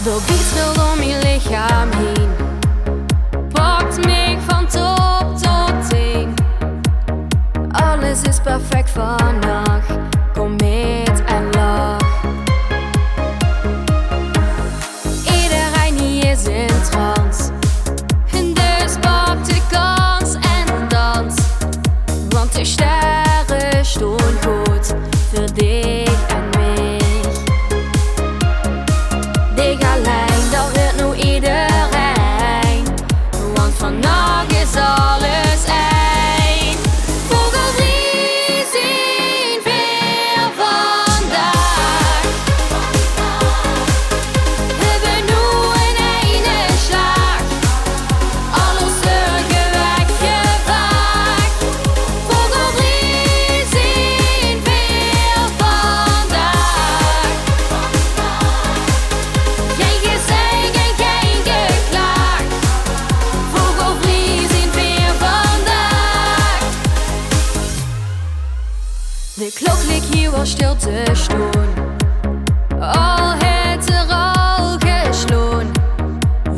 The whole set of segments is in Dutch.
Er biedt door mijn lichaam heen, pakt mij van top tot teen. Alles is perfect vandaag, kom met en lach. Iedereen hier is in trance, dus pak de kans en dans. Want de sterren staan goed voor dich en mij. Dich alleen, dat weet nu iedereen, want vandaag is alles één. Vogelvries zien weer vandaag. Hebben nu in ene slag alle zorgen weggepakt. Vogelvries zien weer vandaag. Geen gezegd en geen geklaag. Vogelvries zien weer vandaag. De klok ligt hier wel stil te staan, al het er al gesloten.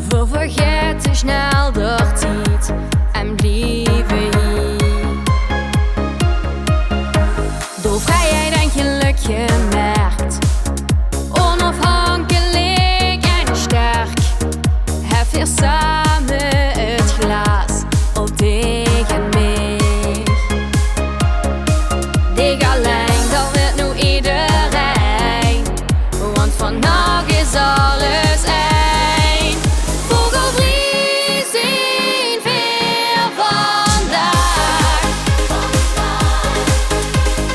We vergeten snel de tijd en blijven hier. Door vrijheid en geluk gemerkt, onafhankelijk en sterk. Hef weer samen het glas op dich en mij. Dich alleen, dat weet nu iedereen, want vandaag is alles één. Vogelvries zien weer vandaag.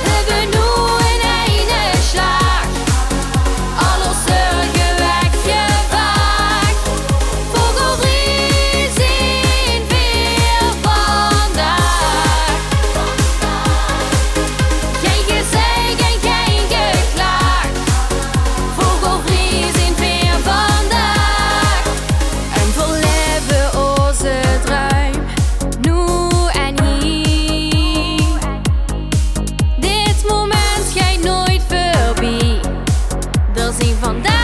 Hebben nu in ene slag alle zorgen weggepakt. Vogelvries zien weer vandaag. Geen gezegd en geen geklaag. Vogelvries zien weer vandaag. En we leven onze droom, nu en hier. Dit moment gaat nooit voorbij. Er zijn vandaag